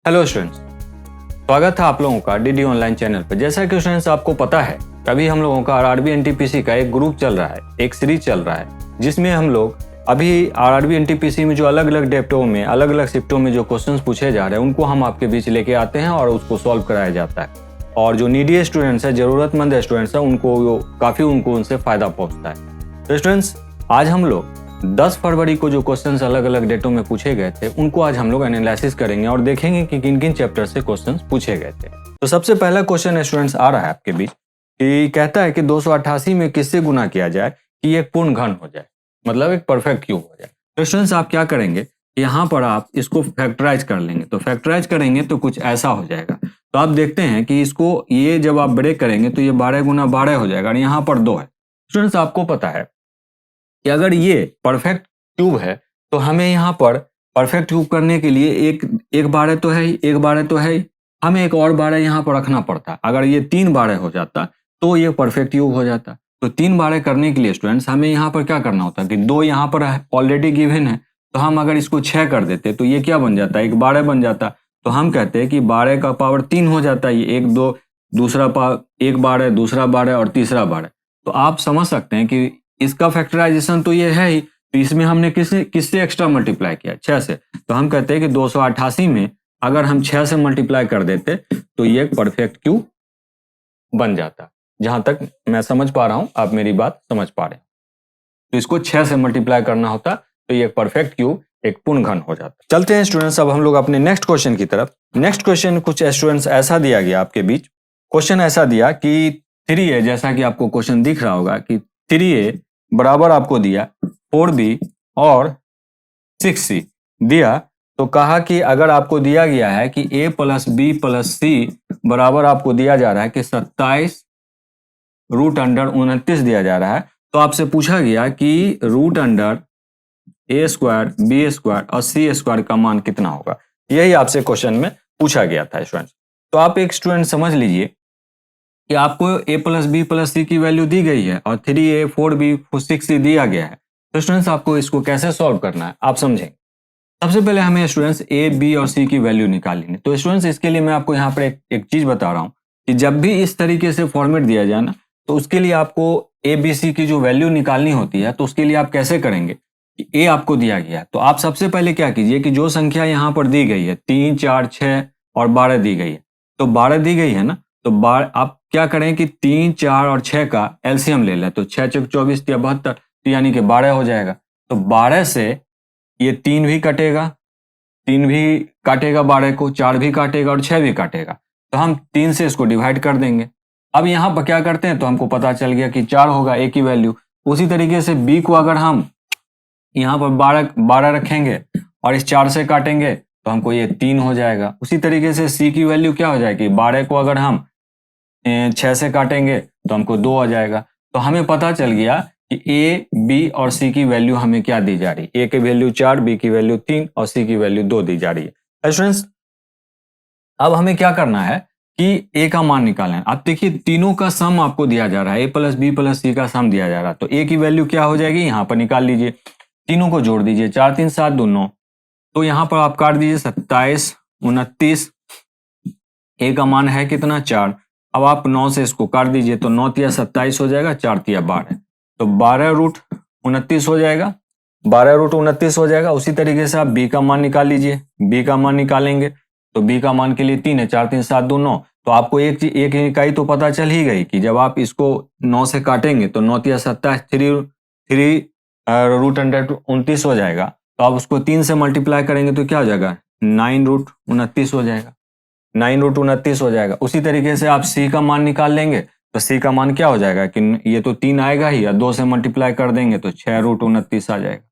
Hello students, स्वागत है आप लोगों का डीडी ऑनलाइन चैनल पर। जैसा कि स्टूडेंट्स आपको पता है, अभी हम लोगों का आरआरबी एनटीपीसी का एक ग्रुप चल रहा है, एक सीरीज चल रहा है, जिसमें हम लोग अभी आरआरबी एनटीपीसी में जो अलग अलग डेप्टों में अलग अलग शिफ्टों में जो क्वेश्चंस पूछे जा रहे हैं उनको हम आपके बीच लेके आते हैं और उसको सॉल्व कराया जाता है। और जो नीडी स्टूडेंट्स है, जरूरतमंद स्टूडेंट्स है, उनको उनसे फायदा पहुंचता है। तो स्टूडेंट्स, आज हम लोग 10 फरवरी को जो क्वेश्चंस अलग अलग डेटों में पूछे गए थे उनको आज हम लोग एनालिसिस करेंगे और देखेंगे कि किन किन चैप्टर से क्वेश्चंस पूछे गए थे। तो सबसे पहला क्वेश्चन स्टूडेंट्स आ रहा है आपके बीच कि कहता है कि 288 में किससे गुना किया जाए कि एक पूर्ण घन हो जाए, मतलब एक परफेक्ट क्यूब हो जाए। तो स्टूडेंट्स आप क्या करेंगे, यहाँ पर आप इसको फैक्टराइज कर लेंगे। तो फैक्टराइज करेंगे तो कुछ ऐसा हो जाएगा। तो आप देखते हैं कि इसको ये जब आप ब्रेक करेंगे तो ये 12 गुना 12 हो जाएगा और यहाँ पर 2 है। स्टूडेंट्स आपको पता है कि अगर ये परफेक्ट क्यूब है तो हमें यहाँ पर परफेक्ट क्यूब करने के लिए एक 12 तो है ही, एक 12 तो है ही, हमें एक और 12 यहाँ पर रखना पड़ता। अगर ये 3 12 हो जाता तो ये परफेक्ट क्यूब हो जाता। तो 3 12 करने के लिए स्टूडेंट्स हमें यहाँ पर क्या करना होता कि 2 यहाँ पर ऑलरेडी गिवन है, तो हम अगर इसको 6 कर देते तो ये क्या बन जाता, एक 12 बन जाता। तो हम कहते हैं कि 12 का पावर 3 हो जाता है, ये 1 2 दूसरा पावर, एक 12 दूसरा 12 और तीसरा 12। तो आप समझ सकते हैं कि इसका फैक्टराइजेशन तो ये है ही, तो इसमें हमने किससे एक्स्ट्रा मल्टीप्लाई किया, 6 से। तो हम कहते हैं कि 288 में अगर हम 6 से मल्टीप्लाई कर देते तो ये एक परफेक्ट क्यूब बन जाता। जहां तक मैं समझ पा रहा हूं, आप मेरी बात समझ पा रहे हैं। तो इसको 6 से मल्टीप्लाई करना होता तो ये एक परफेक्ट क्यूब, एक पूर्ण घन हो जाता। चलते हैं स्टूडेंट्स अब हम लोग अपने नेक्स्ट क्वेश्चन की तरफ। नेक्स्ट क्वेश्चन कुछ स्टूडेंट्स ऐसा दिया गया आपके बीच। क्वेश्चन ऐसा दिया कि 3a, जैसा कि आपको क्वेश्चन दिख रहा होगा कि 3a बराबर आपको दिया 4b और 6c दिया। तो कहा कि अगर आपको दिया गया है कि a प्लस बी प्लस सी बराबर आपको दिया जा रहा है कि 27 रूट अंडर 29 दिया जा रहा है, तो आपसे पूछा गया कि root under a square B square और सी स्क्वायर का मान कितना होगा। यही आपसे क्वेश्चन में पूछा गया था स्टूडेंट्स। तो आप एक स्टूडेंट समझ लीजिए कि आपको a प्लस बी प्लस सी की वैल्यू दी गई है और 3a 4b 6c दिया गया है। तो स्टूडेंट्स आपको इसको कैसे सॉल्व करना है आप समझेंगे। सबसे पहले हमें स्टूडेंट्स a b और c की वैल्यू निकालनी है। तो स्टूडेंट्स इसके लिए मैं आपको यहाँ पर एक चीज बता रहा हूँ कि जब भी इस तरीके से फॉर्मेट दिया जाए ना, तो उसके लिए आपको a b c की जो वैल्यू निकालनी होती है, तो उसके लिए आप कैसे करेंगे कि a आपको दिया गया है, तो आप सबसे पहले क्या कीजिए कि जो संख्या यहाँ पर दी गई है 3 4 6 और 12 दी गई है, तो 12 दी गई है ना, तो आप क्या करें कि 3 4 और 6 का एलसीएम ले लें। तो 6 चौक 24 या 72, तो यानी कि 12 हो जाएगा। तो 12 से ये 3 भी कटेगा, 3 भी काटेगा 12 को, 4 भी काटेगा और 6 भी काटेगा। तो हम 3 से इसको डिवाइड कर देंगे। अब यहाँ पर क्या करते हैं, तो हमको पता चल गया कि 4 होगा a की वैल्यू। उसी तरीके से b को अगर हम यहाँ पर 12 रखेंगे और इस 4 से काटेंगे तो हमको ये 3 हो जाएगा। उसी तरीके से c की वैल्यू क्या हो जाएगी, 12 को अगर हम 6 से काटेंगे तो हमको 2 आ जाएगा। तो हमें पता चल गया कि a b और c की वैल्यू हमें क्या दी जा रही है, a की वैल्यू 4, b की वैल्यू 3 और c की वैल्यू 2 दी जा रही है। स्टूडेंट्स अब हमें क्या करना है कि a का मान निकालना है। आप देखिए तीनों का सम आपको दिया जा रहा है, a प्लस बी प्लस सी का सम दिया जा रहा है। तो a की वैल्यू क्या हो जाएगी, यहाँ पर निकाल लीजिए, तीनों को जोड़ दीजिए, 4 3 7 2 9। तो यहाँ पर आप काट दीजिए 27 29, a का मान है कितना 4। अब आप 9 से इसको काट दीजिए, तो 9 तिया 27 हो जाएगा, 4 तिया 12, तो 12 रूट 29 हो जाएगा, 12 रूट 29 हो जाएगा। उसी तरीके से आप b का मान निकाल लीजिए, b का मान निकालेंगे तो b का मान के लिए 3 है, 4 3 7 2 9। तो आपको एक इकाई तो पता चल ही गई कि जब आप इसको 9 से काटेंगे तो 9 तिया 27, 3 रूट अंडर 29 हो जाएगा। तो आप उसको 3 से मल्टीप्लाई करेंगे तो क्या हो जाएगा, 9 रूट 29 हो जाएगा, 9 रूट 29 हो जाएगा। उसी तरीके से आप c का मान निकाल लेंगे तो c का मान क्या हो जाएगा कि ये तो 3 आएगा ही, या 2 से मल्टीप्लाई कर देंगे तो 6 रूट 29 आ जाएगा।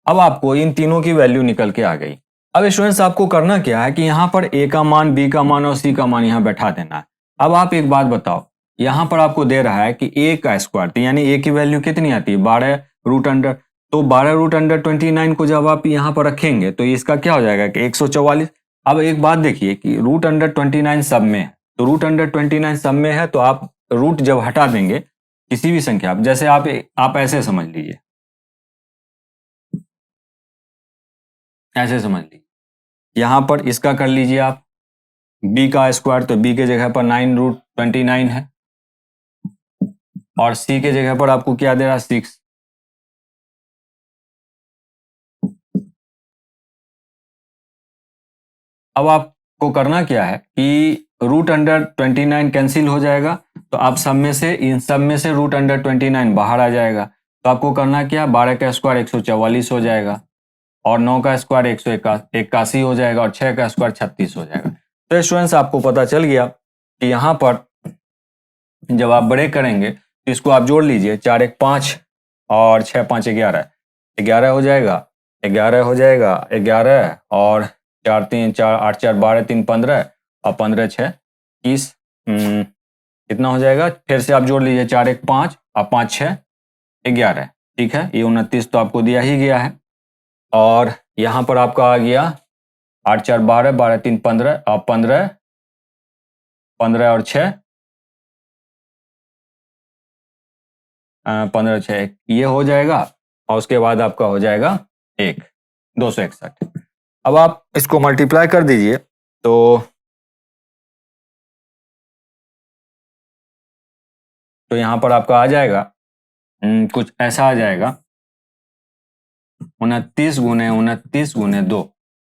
अब आपको इन तीनों की वैल्यू निकल के आ गई। अब स्टूडेंट्स आपको करना क्या है कि यहाँ पर a का मान, b का मान और c का मान यहाँ बैठा देना है। अब आप एक बात बताओ, यहाँ पर आपको दे रहा है कि a का स्क्वायर, तो यानी a की वैल्यू कितनी आती है 12 रूट अंडर, तो 12 रूट अंडर 29 को जब आप यहाँ पर रखेंगे तो इसका क्या हो जाएगा कि 144। अब एक बात देखिए कि रूट अंडर 29 सब में है, तो रूट अंडर 29 सब में है, तो आप रूट जब हटा देंगे किसी भी संख्या, जैसे आप ऐसे समझ लीजिए, ऐसे समझ लीजिए, यहां पर इसका कर लीजिए आप बी का स्क्वायर, तो बी के जगह पर 9√29 है, और सी के जगह पर आपको क्या दे रहा है, 6। अब आपको करना क्या है कि √29 कैंसिल हो जाएगा, तो आप सब में से, इन सब में से √29 बाहर आ जाएगा। तो आपको करना क्या, 12 का स्क्वायर 144 हो जाएगा, और 9 का स्क्वायर 181 हो जाएगा, और 6 का स्क्वायर 36 हो जाएगा। तो स्टूडेंट्स आपको पता चल गया कि यहाँ पर जब आप ब्रेक करेंगे तो इसको आप जोड़ लीजिए, 4 1 5 और 6 5 11, 11 हो जाएगा, 11 हो जाएगा, 11 और 4 3 4 8 4 12 3 15, और 15 6 30, कितना हो जाएगा, फिर से आप जोड़ लीजिए, 4 1 5 और 5 6 11, ठीक है। ये 29 तो आपको दिया ही गया है, और यहाँ पर आपका आ गया 8 4 12 12 3 15 और 15 15 और 6 15 6 ये हो जाएगा, और उसके बाद आपका हो जाएगा 261। अब आप इसको मल्टीप्लाई कर दीजिए, तो यहाँ पर आपका आ जाएगा कुछ ऐसा आ जाएगा, 29 गुने 29 गुने 2,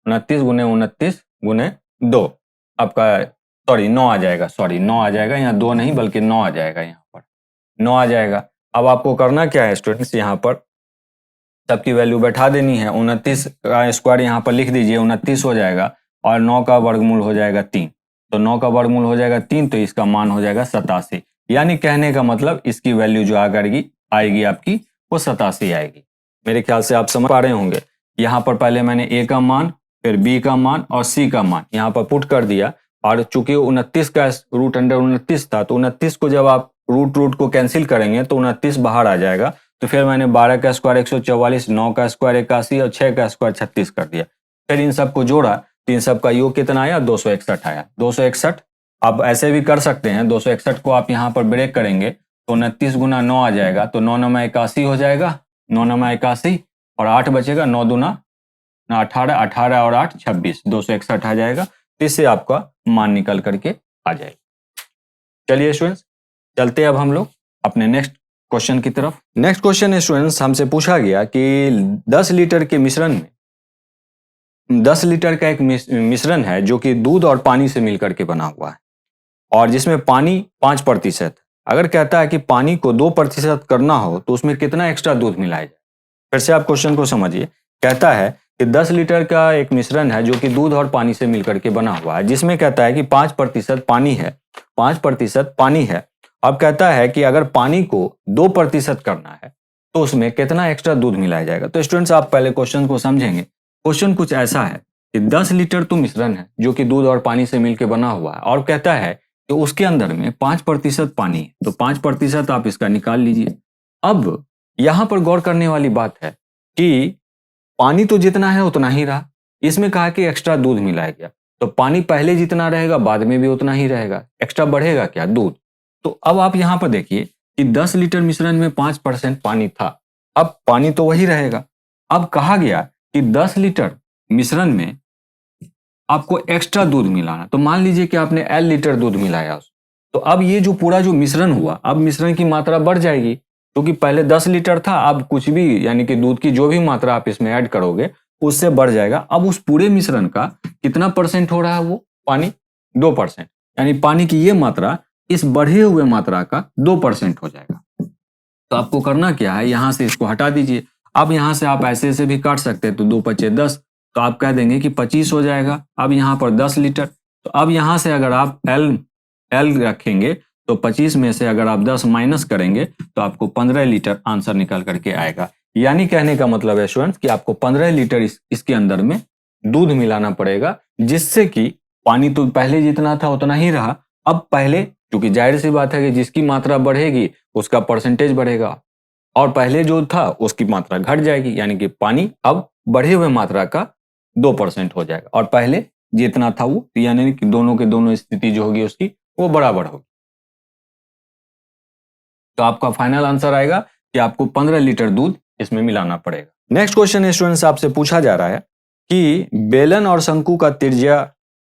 29 गुने 29 गुने 2, आपका सॉरी 9 आ जाएगा, सॉरी 9 आ जाएगा, यहाँ 2 नहीं बल्कि 9 आ जाएगा, यहाँ पर 9 आ जाएगा। अब आपको करना क्या है स्टूडेंट्स, यहाँ पर सबकी वैल्यू बैठा देनी है, 29 का स्क्वायर यहाँ पर लिख दीजिए, 29 हो जाएगा, और 9 का वर्गमूल हो जाएगा 3, तो 9 का वर्गमूल हो जाएगा 3, तो इसका मान हो जाएगा 87। यानी कहने का मतलब इसकी वैल्यू जो आएगी आपकी वो 87 आएगी। मेरे ख्याल से आप समझ पा रहे होंगे। यहाँ पर पहले मैंने ए का मान, फिर बी का मान और सी का मान यहाँ पर पुट कर दिया, और चूंकि 29 का √29 था, तो 29 को जब आप रूट को कैंसिल करेंगे तो 29 बाहर आ जाएगा। तो फिर मैंने 12 का स्क्वायर 144, 9 का स्क्वायर 81 और 6 का स्क्वायर 36 कर दिया। फिर इन सबको जोड़ा, तो इन सब का योग कितना आया, 261 आया। 261 आप ऐसे भी कर सकते हैं, 261 को आप यहाँ पर ब्रेक करेंगे तो 29 गुना 9 आ जाएगा, तो 9 9 81 हो जाएगा, 9 9 81 और 8 बचेगा, 9 दूना 18, 18 और 8 26, 261 आ जाएगा। इससे आपका मान निकल करके आ जाएगा। चलिए स्टूडेंट्स, चलते अब हम लोग अपने नेक्स्ट क्वेश्चन की तरफ। नेक्स्ट क्वेश्चन स्टूडेंट्स हमसे पूछा गया कि 10 लीटर के मिश्रण में 10 लीटर का एक मिश्रण है जो कि दूध और पानी से मिलकर के बना हुआ है, और जिसमें पानी 5%। अगर कहता है कि पानी को 2% करना हो तो उसमें कितना एक्स्ट्रा दूध मिलाया जाए। फिर से आप क्वेश्चन को समझिए। कहता है कि 10 लीटर का एक मिश्रण है जो कि दूध और पानी से मिलकर के बना हुआ है, जिसमें कहता है कि 5% पानी है, 5% पानी है। अब कहता है कि अगर पानी को 2% करना है तो उसमें कितना एक्स्ट्रा दूध मिलाया जाएगा। तो स्टूडेंट्स आप पहले क्वेश्चन को समझेंगे। क्वेश्चन कुछ ऐसा है कि 10 लीटर तो मिश्रण है जो कि दूध और पानी से मिलकर बना हुआ है, और कहता है कि उसके अंदर में 5% पानी है, तो 5% आप इसका निकाल लीजिए। अब यहां पर गौर करने वाली बात है कि पानी तो जितना है उतना ही रहा, इसमें कहा कि एक्स्ट्रा दूध मिलाया गया, तो पानी पहले जितना रहेगा बाद में भी उतना ही रहेगा, एक्स्ट्रा बढ़ेगा क्या, दूध। तो अब आप यहां पर देखिए कि 10 लीटर मिश्रण में 5% पानी था, अब पानी तो वही रहेगा। अब कहा गया कि 10 लीटर मिश्रण में आपको एक्स्ट्रा दूध मिलाना, तो मान लीजिए कि आपने L लीटर दूध मिलाया, तो अब ये जो पूरा जो मिश्रण हुआ, अब मिश्रण की मात्रा बढ़ जाएगी, क्योंकि पहले 10 लीटर था, अब कुछ भी यानी कि दूध की जो भी मात्रा आप इसमें ऐड करोगे उससे बढ़ जाएगा। अब उस पूरे मिश्रण का कितना परसेंट हो रहा है, वो पानी 2%, यानी पानी की ये मात्रा इस बढ़े हुए मात्रा का 2% हो जाएगा। तो आपको करना क्या है, यहां से इसको हटा दीजिए। अब यहां से आप ऐसे से भी काट सकते हैं, तो 2 5 10, तो आप कह देंगे कि 25 हो जाएगा। अब यहाँ पर 10 लीटर, तो अब यहां से अगर आप L रखेंगे तो 25 में से अगर आप 10 माइनस करेंगे तो आपको 15 लीटर आंसर निकल करके आएगा। यानी कहने का मतलब है स्टूडेंट्स कि आपको 15 लीटर इसके अंदर में दूध मिलाना पड़ेगा, जिससे कि पानी तो पहले जितना था उतना ही रहा। अब पहले, क्योंकि जाहिर सी बात है कि जिसकी मात्रा बढ़ेगी उसका परसेंटेज बढ़ेगा, और पहले जो था उसकी मात्रा घट जाएगी, यानी कि पानी अब बढ़े हुए मात्रा का 2% हो जाएगा, और पहले जितना था वो, यानी कि दोनों के दोनों स्थिति जो होगी उसकी वो बराबर होगी। तो आपका फाइनल आंसर आएगा कि आपको 15 लीटर दूध इसमें मिलाना पड़ेगा। नेक्स्ट क्वेश्चन स्टूडेंट्स आपसे पूछा जा रहा है कि बेलन और शंकु का त्रिज्या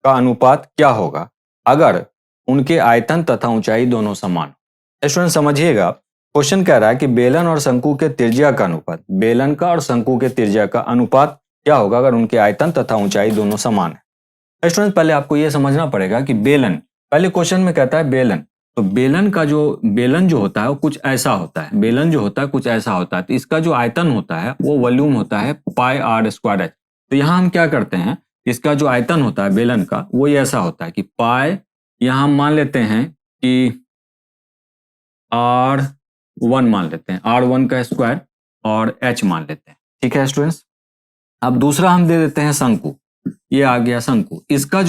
का अनुपात क्या होगा अगर उनके आयतन तथा ऊंचाई दोनों समान हो। स्टूडेंट समझिएगा, क्वेश्चन कह रहा है कि बेलन और शंकु के त्रिज्या का अनुपात, बेलन का और शंकु के त्रिज्या का अनुपात क्या होगा अगर उनके आयतन तथा ऊंचाई दोनों समान है। स्टूडेंट पहले आपको यह समझना पड़ेगा कि बेलन, पहले क्वेश्चन में कहता है बेलन, तो बेलन जो होता है वो कुछ ऐसा होता है, बेलन जो होता है कुछ ऐसा होता है, तो इसका जो आयतन होता है वो वॉल्यूम होता है पाई आर स्क्वायर एच। तो यहाँ हम क्या करते हैं, इसका जो आयतन होता है बेलन का वो ये ऐसा होता है कि पाई, यहाँ हम मान लेते हैं कि R1 मान लेते हैं, R1 का स्क्वायर और H मान लेते हैं। ठीक है स्टूडेंट्स, अब दूसरा हम दे देते हैं शंकु, ये आ गया शंकु, इसका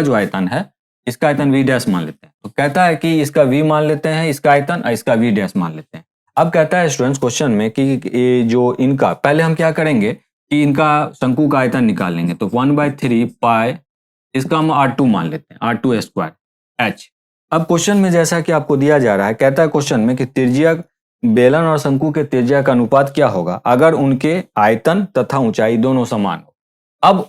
जो आयतन है, इसका आयतन V डैश मान लेते हैं। तो कहता है कि इसका V मान लेते हैं इसका आयतन और इसका V डैश मान लेते हैं। अब कहता है स्टूडेंट्स क्वेश्चन में कि जो इनका, पहले हम क्या करेंगे कि इनका शंकु का आयतन निकाल लेंगे, तो 1/3 पाई, इसका हम R2 मान लेते हैं, R2 स्क्वायर H। अब क्वेश्चन में जैसा कि आपको दिया जा रहा है, कहता है क्वेश्चन में कि त्रिज्या, बेलन और शंकु के त्रिज्या का अनुपात क्या होगा अगर उनके आयतन तथा ऊंचाई दोनों समान हो। अब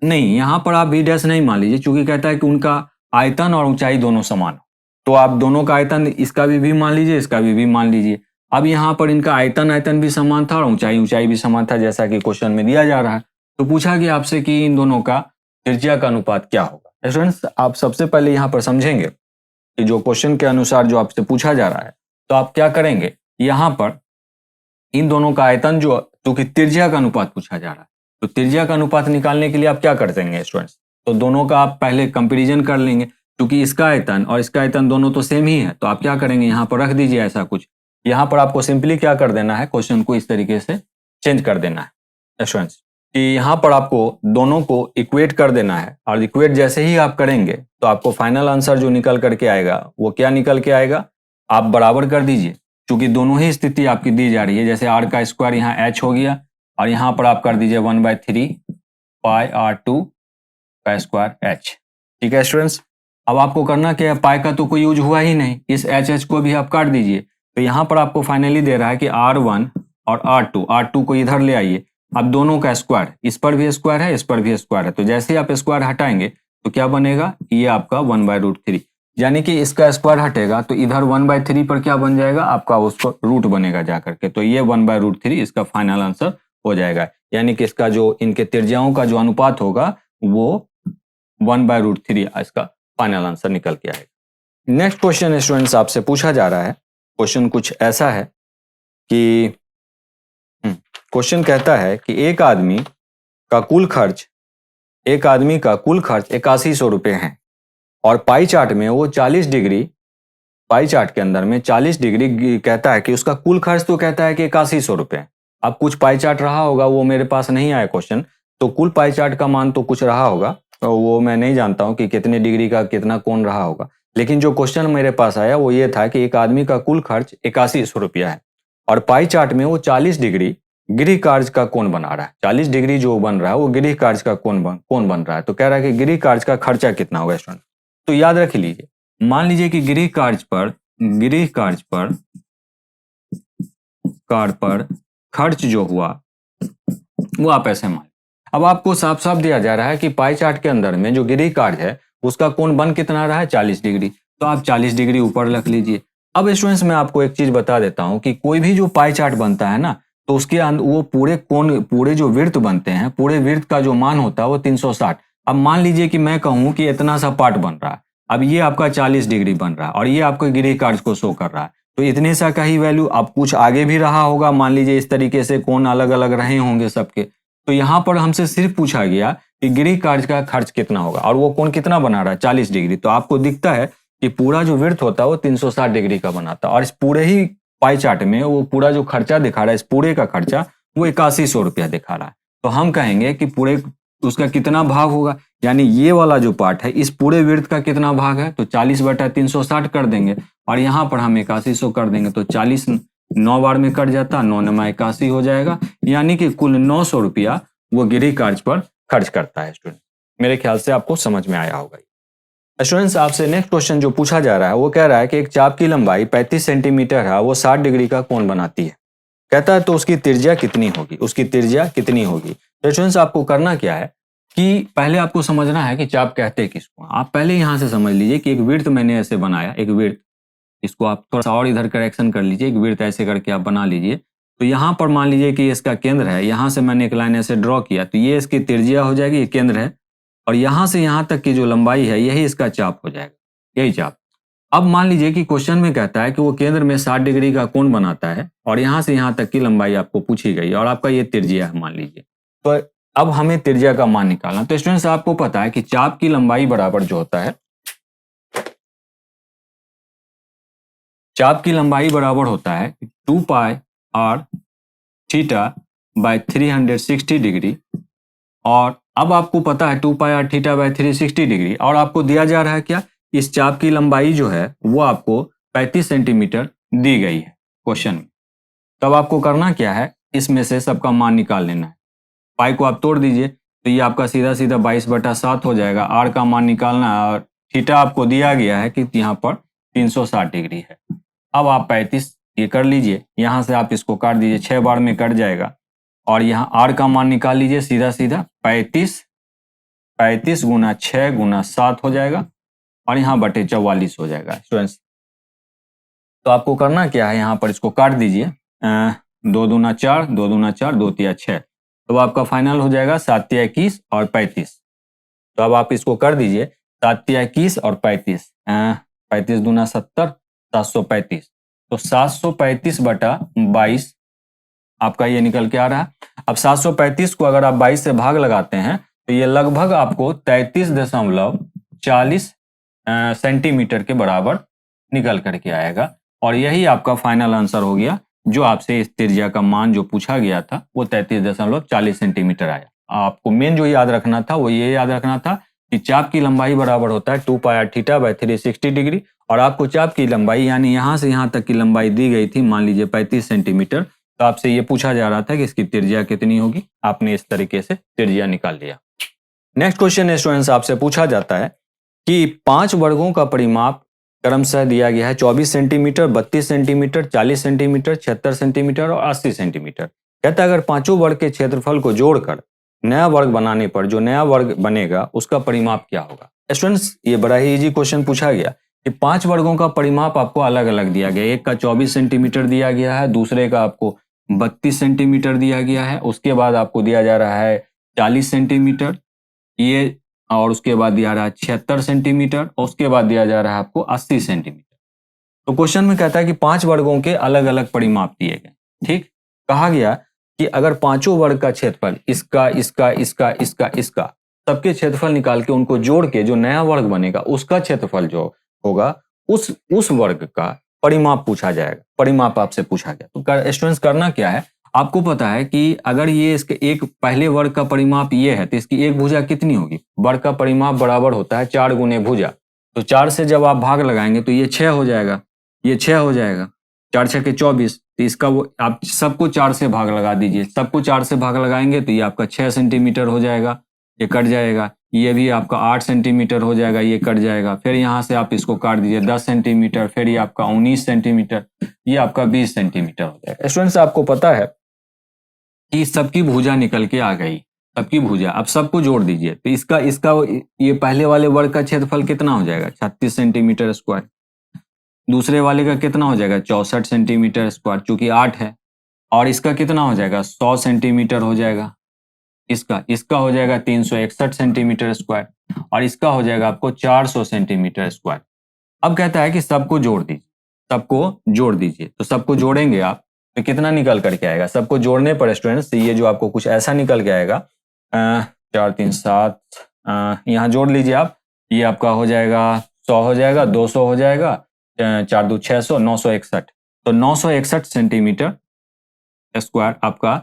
नहीं, यहां पर आप V डैश नहीं मान लीजिए, क्योंकि कहता है कि उनका आयतन और ऊंचाई दोनों समान हो, तो आप दोनों का आयतन, इसका भी V मान लीजिए, इसका भी V मान लीजिए। अब यहाँ पर इनका आयतन भी समान था और ऊंचाई भी समान था, जैसा कि क्वेश्चन में दिया जा रहा है। तो पूछा गया आपसे कि इन दोनों का त्रिज्या का अनुपात क्या होगा। स्टूडेंट्स आप सबसे पहले यहाँ पर समझेंगे कि जो क्वेश्चन के अनुसार जो आपसे पूछा जा रहा है, तो आप क्या करेंगे, यहाँ पर इन दोनों का आयतन जो, क्योंकि त्रिज्या का अनुपात पूछा जा रहा है, तो त्रिज्या का अनुपात निकालने के लिए आप क्या कर देंगे स्टूडेंट्स, तो दोनों का आप पहले कंपैरिजन कर लेंगे, क्योंकि इसका आयतन और इसका आयतन दोनों तो सेम ही है। तो आप क्या करेंगे, यहाँ पर रख दीजिए ऐसा कुछ, यहाँ पर आपको सिंपली क्या कर देना है, क्वेश्चन को इस तरीके से चेंज कर देना है स्टूडेंट्स, कि यहाँ पर आपको दोनों को इक्वेट कर देना है, और इक्वेट जैसे ही आप करेंगे तो आपको फाइनल आंसर जो निकल करके आएगा वो क्या निकल के आएगा, आप बराबर कर दीजिए, क्योंकि दोनों ही स्थिति आपकी दी जा रही है। जैसे R का स्क्वायर यहाँ H हो गया, और यहाँ पर आप कर दीजिए 1/3 पाई R2 का स्क्वायर H। ठीक है स्टूडेंट्स, अब आपको करना क्या है, पाई का तो कोई यूज हुआ ही नहीं, इस H को भी आप काट दीजिए। तो यहाँ पर आपको फाइनली दे रहा है कि R1 और R2 को इधर ले आइए। अब दोनों का स्क्वायर, इस पर भी स्क्वायर है, इस पर भी स्क्वायर है, तो जैसे ही आप स्क्वायर हटाएंगे तो क्या बनेगा, ये आपका 1/√3, यानी कि इसका स्क्वायर हटेगा तो इधर 1/3 पर क्या बन जाएगा आपका, उसको रूट बनेगा जाकर के, तो ये 1/√3 इसका फाइनल आंसर हो जाएगा। यानी कि इसका जो इनके त्रिज्याओं का जो अनुपात होगा वो 1/√3 इसका फाइनल आंसर निकल के आएगा। नेक्स्ट क्वेश्चन स्टूडेंट्स आपसे पूछा जा रहा है, क्वेश्चन कुछ ऐसा है कि क्वेश्चन कहता है कि एक आदमी का कुल खर्च 8100 रुपये है, और पाई चार्ट में वो 40 डिग्री, पाई चार्ट के अंदर में 40 डिग्री कहता है कि उसका कुल खर्च तो कहता है कि 8100 रुपये। अब कुछ पाई चार्ट रहा होगा, वो मेरे पास नहीं आया क्वेश्चन, तो कुल पाई चार्ट का मान तो कुछ रहा होगा, तो वो मैं नहीं जानता हूं कि कितने डिग्री का कितना कोण रहा होगा, लेकिन जो क्वेश्चन मेरे पास आया वो ये था कि एक आदमी का कुल खर्च 8100 रुपया है, और पाई चार्ट में वो 40 डिग्री गृह कार्य का कोण बना रहा है। 40 डिग्री जो बन रहा है वो गृह कार्य का कोण बन रहा है। तो कह रहा है कि गृह कार्य का खर्चा कितना होगा स्टूडेंट। तो याद रख लीजिए, मान लीजिए कि गृह कार्य पर खर्च जो हुआ वो आप ऐसे मान, अब आपको साफ साफ दिया जा रहा है कि पाई चार्ट के अंदर में जो गृह कार्य है उसका कोण बन कितना रहा है, 40 डिग्री, तो आप 40 डिग्री ऊपर रख लीजिए। अब स्टूडेंट्स मैं आपको एक चीज बता देता हूं कि कोई भी जो पाई चार्ट बनता है ना, तो उसके वो पूरे कोण, पूरे जो वृत्त बनते हैं, पूरे वृत्त का जो मान होता है वो 360। अब मान लीजिए कि मैं कहूं कि इतना सा पार्ट बन रहा है, अब ये आपका 40 डिग्री बन रहा है और ये आपको गृह कार्य को शो कर रहा है, तो इतने सा का ही वैल्यू, अब कुछ आगे भी रहा होगा, मान लीजिए इस तरीके से कोण अलग अलग रहे होंगे सबके, तो यहाँ पर हमसे सिर्फ पूछा गया कि गृह कार्य का खर्च कितना होगा, और वो कोण कितना बना रहा है, 40 डिग्री। तो आपको दिखता है कि पूरा जो वृत्त होता है वो 360 डिग्री का बनाता है, और इस पूरे ही पाई चार्ट में वो पूरा जो खर्चा दिखा रहा है, इस पूरे का खर्चा वो 8100 रुपया दिखा रहा है। तो हम कहेंगे कि पूरे उसका कितना भाग होगा, यानी ये वाला जो पार्ट है इस पूरे वृत्त का कितना भाग है, तो 40/360 कर देंगे, और यहाँ पर हम 8100 कर देंगे, तो 40 9 बार में कट जाता, 9 9 81 हो जाएगा, यानी कि कुल 900 रुपया वो गृह कार्य पर खर्च करता है। स्टूडेंट मेरे ख्याल से आपको समझ में आया होगा। स्टूडेंट्स आपसे नेक्स्ट क्वेश्चन जो पूछा जा रहा है वो कह रहा है कि एक चाप की लंबाई 35 सेंटीमीटर है, वो 60 डिग्री का कोण बनाती है, कहता है तो उसकी त्रिज्या कितनी होगी, तो स्टूडेंट्स आपको करना क्या है, कि पहले आपको समझना है कि चाप कहते किसको। आप पहले यहाँ से समझ लीजिए कि एक वृत्त मैंने ऐसे बनाया, एक वृत्त, इसको आप थोड़ा सा और इधर करेक्शन कर लीजिए, एक वृत्त ऐसे करके आप बना लीजिए। तो यहाँ पर मान लीजिए कि इसका केंद्र है, यहाँ से मैंने एक लाइन ऐसे ड्रॉ किया, तो ये इसकी त्रिज्या हो जाएगी, ये केंद्र है, और यहाँ से यहाँ तक की जो लंबाई है यही इसका चाप हो जाएगा, यही चाप। अब मान लीजिए कि क्वेश्चन में कहता है कि वो केंद्र में 60 डिग्री का कोण बनाता है और यहाँ से यहाँ तक की लंबाई आपको पूछी गई और आपका ये त्रिज्या है मान लीजिए। तो अब हमें त्रिज्या का मान निकालना। तो स्टूडेंट्स आपको पता है कि चाप की लंबाई बराबर जो होता है, चाप की लंबाई बराबर होता है 2 पाई आर थीटा बाय 360 डिग्री। और अब आपको पता है 2 पाई आर थीटा बाय 360 डिग्री, और आपको दिया जा रहा है क्या, इस चाप की लंबाई जो है वो आपको 35 सेंटीमीटर दी गई है क्वेश्चन में। तब आपको करना क्या है, इसमें से सबका मान निकाल लेना है। पाई को आप तोड़ दीजिए तो ये आपका सीधा सीधा 22/7 हो जाएगा। आर का मान निकालना है और थीटा आपको दिया गया है कि यहाँ पर 360 डिग्री है। अब आप 35 ये कर लीजिए, यहाँ से आप इसको काट दीजिए, 6 बार में कट जाएगा। और यहाँ आर का मान निकाल लीजिए, सीधा सीधा 35 गुना 6 गुना 7 हो जाएगा और यहाँ बटे 44 हो जाएगा स्टूडेंट्स। तो आपको करना क्या है, यहाँ पर इसको काट दीजिए, 2 दूना 4, 2 दूना 4, 2 तिया 6, तो आपका फाइनल हो जाएगा 7 तिया 21 और 35। तो अब आप इसको कर दीजिए, 7 तिया 21 और 35, 35 दूना 70, 735। तो 735/22 आपका ये निकल के आ रहा है। अब 735 को अगर आप 22 से भाग लगाते हैं तो ये लगभग आपको 33.40 सेंटीमीटर के बराबर निकल करके आएगा। और यही आपका फाइनल आंसर हो गया, जो आपसे इस त्रिज्या का मान जो पूछा गया था वो 33.40 सेंटीमीटर आया। आपको मेन जो याद रखना था वो ये याद रखना था कि चाप की लंबाई बराबर होता है 2 पाई आर थीटा बाय 360 डिग्री, और आपको चाप की लंबाई यानी यहाँ से यहाँ तक की लंबाई दी गई थी, मान लीजिए 35 सेंटीमीटर। तो आपसे ये पूछा जा रहा था कि इसकी त्रिज्या कितनी होगी, आपने इस तरीके से त्रिज्या निकाल लिया। नेक्स्ट क्वेश्चन स्टूडेंट्स आपसे पूछा जाता है कि 5 वर्गों का परिमाप क्रमशः दिया गया है 24 सेंटीमीटर, 32 सेंटीमीटर, 40 सेंटीमीटर, 76 सेंटीमीटर और 80 सेंटीमीटर। कहता है अगर पांचों वर्ग के क्षेत्रफल को जोड़कर नया वर्ग बनाने पर जो नया वर्ग बनेगा उसका परिमाप क्या होगा। स्टूडेंट्स ये बड़ा ही इजी क्वेश्चन पूछा गया कि 5 वर्गों का परिमाप आपको अलग अलग दिया गया, एक का 24 सेंटीमीटर दिया गया है, दूसरे का आपको 32 सेंटीमीटर दिया गया है, उसके बाद आपको दिया जा रहा है 40 सेंटीमीटर ये, और उसके बाद दिया रहा है 76 सेंटीमीटर, और उसके बाद दिया जा रहा है आपको 80 सेंटीमीटर। तो क्वेश्चन में कहता है कि 5 वर्गों के अलग अलग परिमाप दिए गए। ठीक, कहा गया कि अगर पांचों वर्ग का क्षेत्रफल इसका इसका इसका इसका इसका सबके क्षेत्रफल निकाल के उनको जोड़ के जो नया वर्ग बनेगा उसका क्षेत्रफल जो होगा उस वर्ग का परिमाप पूछा जाएगा, परिमाप आपसे पूछा गया। तो स्टूडेंट्स करना क्या है, आपको पता है कि अगर ये इसके एक पहले वर्ग का परिमाप ये है तो इसकी एक भुजा कितनी होगी, वर्ग का परिमाप बराबर होता है 4 गुने भुजा। तो 4 से जब आप भाग लगाएंगे तो ये 6 हो जाएगा, ये 6 हो जाएगा, 4 6 के 24। तो इसका वो आप सबको 4 से भाग लगा दीजिए, सबको 4 से भाग लगाएंगे तो ये आपका 6 सेंटीमीटर हो जाएगा, ये कट जाएगा। ये भी आपका 8 सेंटीमीटर हो जाएगा, ये कट जाएगा। फिर यहाँ से आप इसको काट दीजिए 10 सेंटीमीटर, फिर ये आपका 19 सेंटीमीटर, ये आपका 20 सेंटीमीटर हो जाएगा। स्टूडेंट्स आपको पता है कि सबकी भुजा निकल के आ गई, सबकी भुजा। अब सबको जोड़ दीजिए तो इसका ये पहले वाले वर्ग का क्षेत्रफल कितना हो जाएगा 36 सेंटीमीटर स्क्वायर, दूसरे वाले का कितना हो जाएगा 64 सेंटीमीटर स्क्वायर चूंकि 8 है, और इसका कितना हो जाएगा 100 सेंटीमीटर हो जाएगा, इसका हो जाएगा 361 सेंटीमीटर स्क्वायर, और इसका हो जाएगा आपको 400 सेंटीमीटर स्क्वायर। अब कहता है कि सबको जोड़ दीजिए, सबको जोड़ दीजिए। तो सबको जोड़ेंगे आप तो कितना निकल करके आएगा, सबको जोड़ने पर स्टूडेंट्स ये जो आपको कुछ ऐसा निकल के आएगा, 4 3 7, यहाँ जोड़ लीजिए आप, ये आपका हो जाएगा 100 हो जाएगा, 200 हो जाएगा, 4 2 600, 961। तो 961 सेंटीमीटर स्क्वायर आपका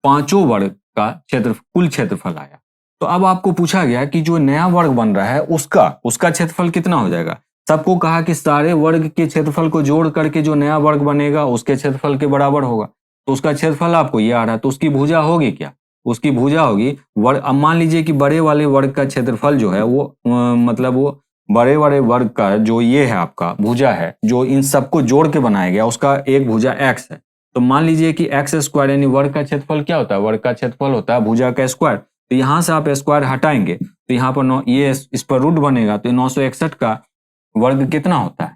पांचों वर्ग का कुल क्षेत्रफल आया। तो अब आपको पूछा गया कि जो नया वर्ग बन रहा है उसका क्षेत्रफल कितना हो जाएगा। सबको कहा कि सारे वर्ग के क्षेत्रफल को जोड़ करके जो नया वर्ग बनेगा उसके क्षेत्रफल के बराबर होगा। तो उसका क्षेत्रफल आपको ये आ रहा है, तो उसकी भुजा होगी क्या, उसकी भुजा होगी वर्ग। अब मान लीजिए कि बड़े वाले वर्ग का क्षेत्रफल जो है वो मतलब वो बड़े बड़े वर्ग का जो ये है आपका भुजा है, जो इन सबको जोड़ के बनाया गया उसका एक भुजा x है। तो मान लीजिए कि x स्क्वायर यानी वर्ग का क्षेत्रफल क्या होता है, वर्ग का क्षेत्रफल होता है भुजा का स्क्वायर। तो यहाँ से आप स्क्वायर हटाएंगे तो यहाँ पर ये इस पर रूट बनेगा, तो 961 का वर्ग कितना होता है?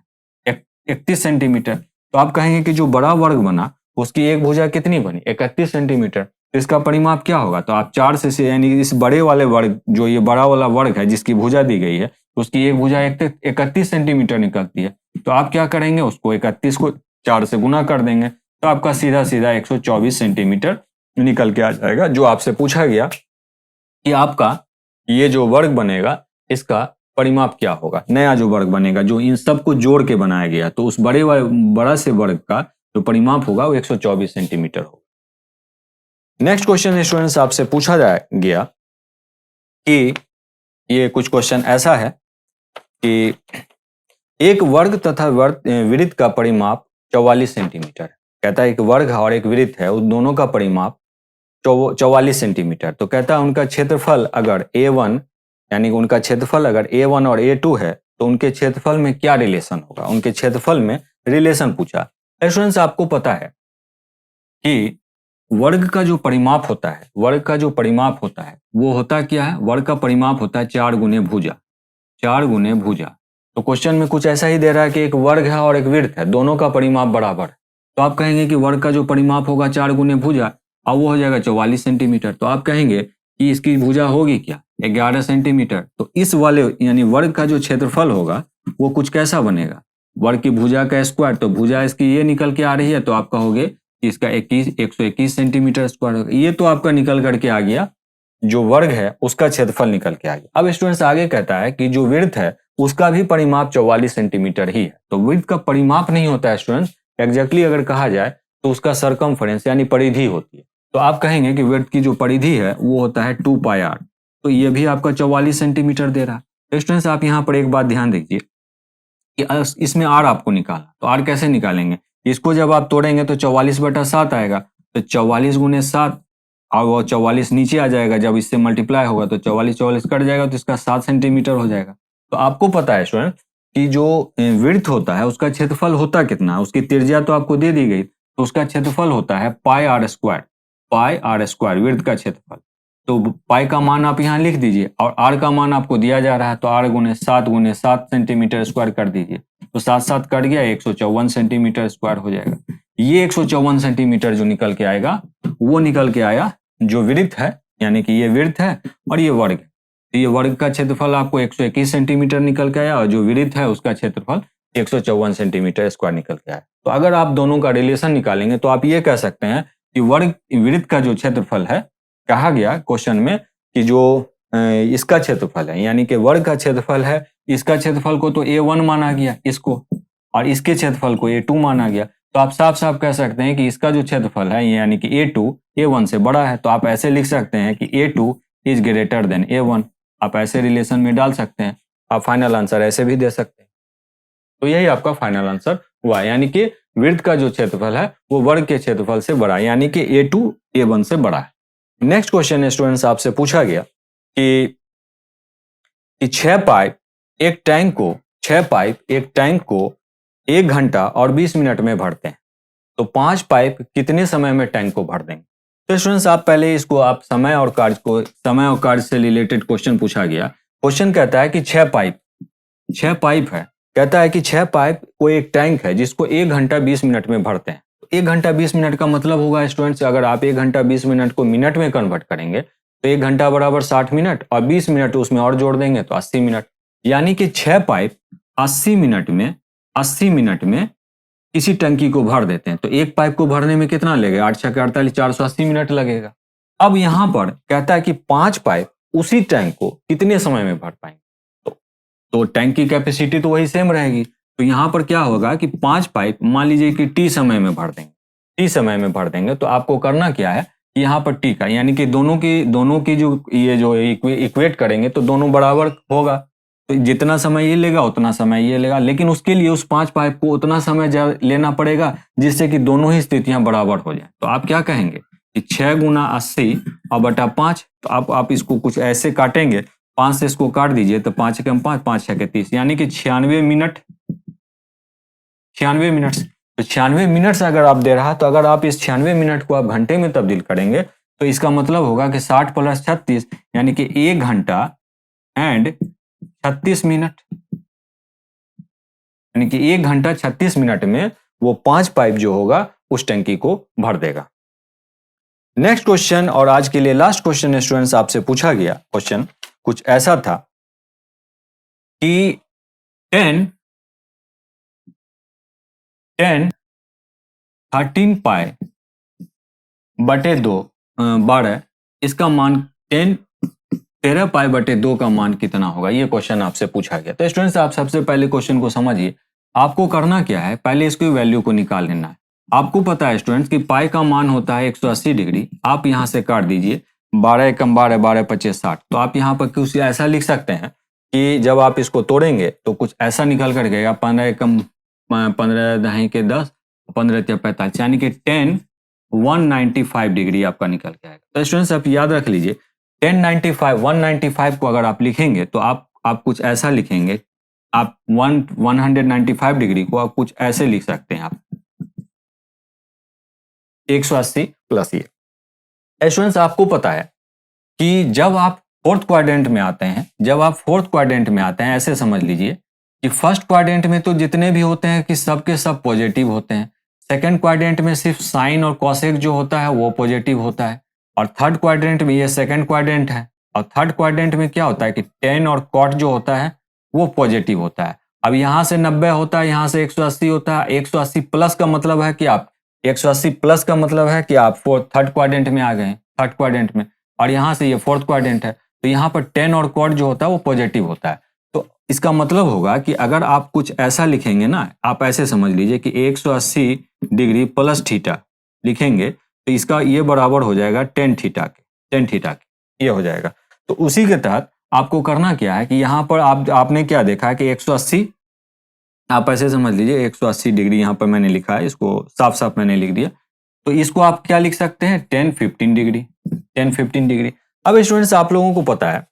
31 सेंटीमीटर। तो आप कहेंगे कि जो बड़ा वर्ग बना उसकी एक भुजा कितनी बनी? 31 सेंटीमीटर। तो इसका परिमाप क्या होगा? तो आप 4 से यानी इस बड़े वाले वर्ग, जो ये बड़ा वाला वर्ग है जिसकी भुजा दी गई है, उसकी एक भुजा 31 सेंटीमीटर निकलती है। तो आप क्या करेंगे, उसको 31 को 4 से गुना कर देंगे, तो आपका सीधा सीधा 124 सेंटीमीटर निकल के आ जाएगा। जो आपसे पूछा गया कि आपका ये जो वर्ग बनेगा इसका परिमाप क्या होगा, नया जो वर्ग बनेगा जो इन सबको जोड़ के बनाया गया, तो उस बड़ा से वर्ग का जो परिमाप होगा वो 124 सेंटीमीटर होगा। नेक्स्ट क्वेश्चन स्टूडेंट्स आपसे पूछा गया कि ये कुछ क्वेश्चन ऐसा है कि एक वर्ग तथा वृत्त का परिमाप 44 सेंटीमीटर है। कहता है एक वर्ग और एक वृत्त है, उन दोनों का परिमाप 44 सेंटीमीटर। तो कहता है उनका क्षेत्रफल अगर A1 यानी कि उनका क्षेत्रफल अगर A1 और A2 है तो उनके क्षेत्रफल में क्या रिलेशन होगा, उनके क्षेत्रफल में रिलेशन पूछा। स्टूडेंट्स आपको पता है कि वर्ग का जो परिमाप होता है, वर्ग का जो परिमाप होता है वो होता क्या है? वर्ग का परिमाप होता है 4 गुने भुजा, 4 गुने भुजा। तो क्वेश्चन में कुछ ऐसा ही दे रहा है कि एक वर्ग है और एक वृत्त है, दोनों का परिमाप बराबर है। तो आप कहेंगे कि वर्ग का जो परिमाप होगा 4 गुने भुजा और वो हो जाएगा 44 सेंटीमीटर। तो आप कहेंगे कि इसकी भुजा होगी क्या? 11 सेंटीमीटर। तो इस वाले यानी वर्ग का जो क्षेत्रफल होगा वो कुछ कैसा बनेगा? वर्ग की भुजा का स्क्वायर, तो भुजा इसकी ये निकल के आ रही है तो आपका हो गया इसका 121 सेंटीमीटर स्क्वायर होगा। ये तो आपका निकल करके आ गया, जो वर्ग है उसका क्षेत्रफल निकल के आ गया। अब स्टूडेंट्स आगे कहता है कि जो वृत्त है उसका भी परिमाप 44 सेंटीमीटर ही है। तो वृत्त का परिमाप नहीं होता है स्टूडेंट्स, एग्जैक्टली अगर कहा जाए तो उसका सरकमफ्रेंस यानी परिधि होती है। तो आप कहेंगे कि वृत्त की जो परिधि है वो होता है 2 पाई r। तो ये भी आपका 44 सेंटीमीटर दे रहा है। तो स्टूडेंट्स आप यहाँ पर एक बात ध्यान दीजिए कि इसमें r आपको निकालना, तो r कैसे निकालेंगे? इसको जब आप तोड़ेंगे तो 44/7 आएगा, तो 44 गुने 7 और वो 44 नीचे आ जाएगा, जब इससे मल्टीप्लाई होगा तो 44 कट जाएगा तो इसका 7 सेंटीमीटर हो जाएगा। तो आपको पता है स्टूडेंट कि जो वृत्त होता है उसका क्षेत्रफल होता कितना है, उसकी त्रिज्या तो आपको दे दी गई, तो उसका क्षेत्रफल होता है पाई r स्क्वायर, पाई r स्क्वायर वृत्त का क्षेत्रफल। तो पाई का मान आप यहाँ लिख दीजिए और r का मान आपको दिया जा रहा है, तो r गुने 7 सेंटीमीटर स्क्वायर कर दीजिए, तो 7 कट गया 154 सेंटीमीटर स्क्वायर हो जाएगा। ये 154 सेंटीमीटर जो निकल के आएगा वो निकल के आया जो वृत्त है, यानी कि ये वृत्त है और ये वर्ग है। तो ये वर्ग का क्षेत्रफल आपको 121 सेंटीमीटर निकल के आया और जो वृत्त है उसका क्षेत्रफल 154 सेंटीमीटर स्क्वायर निकल के आया। तो अगर आप दोनों का रिलेशन निकालेंगे तो आप ये कह सकते हैं कि वृत्त का जो क्षेत्रफल है, कहा गया क्वेश्चन में कि जो इसका क्षेत्रफल है यानी कि वर्ग का क्षेत्रफल है, इसका क्षेत्रफल को तो A1 माना गया इसको, और इसके क्षेत्रफल को A2 माना गया। तो आप साफ साफ कह सकते हैं कि इसका जो क्षेत्रफल है यानी कि A2 A1 से बड़ा है। तो आप ऐसे लिख सकते हैं कि A2 is greater than A1। आप ऐसे रिलेशन में डाल सकते हैं, आप फाइनल आंसर ऐसे भी दे सकते हैं। तो यही आपका फाइनल आंसर हुआ, यानी कि वृत्त का जो क्षेत्रफल है वो वर्ग के क्षेत्रफल से बड़ा है, यानी कि A2 A1 से बड़ा है। नेक्स्ट क्वेश्चन स्टूडेंट्स आपसे पूछा गया कि 6 पाइप एक टैंक को 1 घंटा और 20 मिनट में भरते हैं, तो 5 पाइप कितने समय में टैंक को भर देंगे? तो स्टूडेंट्स आप पहले इसको आप समय और कार्य से रिलेटेड क्वेश्चन पूछा गया। क्वेश्चन कहता है कि 6 पाइप है, कहता है कि 6 पाइप को एक टैंक है जिसको 1 घंटा 20 मिनट में भरते हैं। तो 1 घंटा 20 मिनट का मतलब होगा स्टूडेंट्स, अगर आप 1 घंटा 20 मिनट को मिनट में कन्वर्ट करेंगे तो 1 घंटा बराबर 60 मिनट और 20 मिनट उसमें और जोड़ देंगे तो 80 मिनट, यानी कि 6 पाइप 80 मिनट में किसी टंकी को भर देते हैं। तो एक पाइप को भरने में कितना लगेगा? 8 6 48 480 मिनट लगेगा। अब यहां पर कहता है कि 5 पाइप उसी टैंक को कितने समय में भर पाएंगे? तो टैंक की कैपेसिटी तो वही सेम रहेगी। तो यहां पर क्या होगा कि 5 पाइप मान लीजिए कि टी समय में भर देंगे। तो आपको करना क्या है, यहाँ पर टी का यानी कि दोनों की जो इक्वेट करेंगे तो दोनों बराबर होगा। तो जितना समय ये लेगा उतना समय ये लेगा, लेकिन उसके लिए उस 5 पाइप को उतना समय लेना पड़ेगा जिससे कि दोनों ही स्थितियां बराबर हो जाए। तो आप क्या कहेंगे कि 6 गुना 80 और बटा 5। तो आप इसको कुछ ऐसे काटेंगे, 5 से इसको काट दीजिए तो 5 एकम 5 5 6 30, यानी कि 96 मिनट। तो 96 मिनट से अगर आप दे रहा, तो अगर आप इस 96 मिनट को आप घंटे में तब्दील करेंगे तो इसका मतलब होगा कि 60 + 36 यानी कि 1 घंटा एंड 36 मिनट, यानी कि 1 घंटा 36 मिनट में वो 5 पाइप जो होगा उस टंकी को भर देगा। नेक्स्ट क्वेश्चन और आज के लिए लास्ट क्वेश्चन स्टूडेंट्स आपसे पूछा गया क्वेश्चन कुछ ऐसा था कि 10 13 पाई बटे 2 12, इसका मान 13 पाई बटे 2 का मान कितना होगा, ये क्वेश्चन आपसे पूछा गया। तो स्टूडेंट्स आप सबसे पहले क्वेश्चन को समझिए। आपको करना क्या है, पहले इसकी वैल्यू को निकाल लेना है। आपको पता है स्टूडेंट्स कि पाई का मान होता है 180 डिग्री। आप यहां से काट दीजिए 12 एकम 12, 12 25 60। तो आप यहाँ पर कुछ ऐसा लिख सकते हैं कि जब आप इसको तोड़ेंगे तो कुछ ऐसा निकल कर गएगा 15 एकम 15 दहाई के 10, 15 या 45, यानी कि 195 डिग्री आपका निकल के आएगा। तो स्टूडेंट्स आप याद रख लीजिए 195 को अगर आप लिखेंगे तो आप कुछ ऐसा लिखेंगे, आप 195 डिग्री को आप कुछ ऐसे लिख सकते हैं, आप 180 प्लस ये। स्टूडेंट्स आपको पता है कि जब आप फोर्थ क्वाड्रेंट में आते हैं, ऐसे समझ लीजिए कि फर्स्ट क्वाड्रेंट में तो जितने भी होते हैं कि सब के सब पॉजिटिव होते हैं। सेकंड क्वाड्रेंट में सिर्फ साइन और कॉसेक जो होता है वो पॉजिटिव होता है। और थर्ड क्वाड्रेंट में, ये सेकंड क्वाड्रेंट है, और थर्ड क्वाड्रेंट में क्या होता है कि टेन और कॉट जो होता है वो पॉजिटिव होता है। अब यहां से 90 होता है, यहां से 180 होता है। 180 प्लस का मतलब है कि आप 180 प्लस का मतलब है कि आप थर्ड क्वाड्रेंट में आ गए, थर्ड क्वाड्रेंट में, और यहां से ये फोर्थ क्वाड्रेंट है, तो यहाँ पर 10 और कॉट जो होता है वो पॉजिटिव होता है। तो इसका मतलब होगा कि अगर आप कुछ ऐसा लिखेंगे ना, आप ऐसे समझ लीजिए कि 180 डिग्री प्लस थीटा लिखेंगे तो इसका ये बराबर हो जाएगा 10 थीटा के, ये हो जाएगा। तो उसी के तहत आपको करना क्या है कि यहाँ पर आपने क्या देखा है कि 180, आप ऐसे समझ लीजिए 180 डिग्री यहाँ पर मैंने लिखा है, इसको साफ साफ मैंने लिख दिया। तो इसको आप क्या लिख सकते हैं 10-15 डिग्री, 10-15 डिग्री। अब स्टूडेंट्स आप लोगों को पता है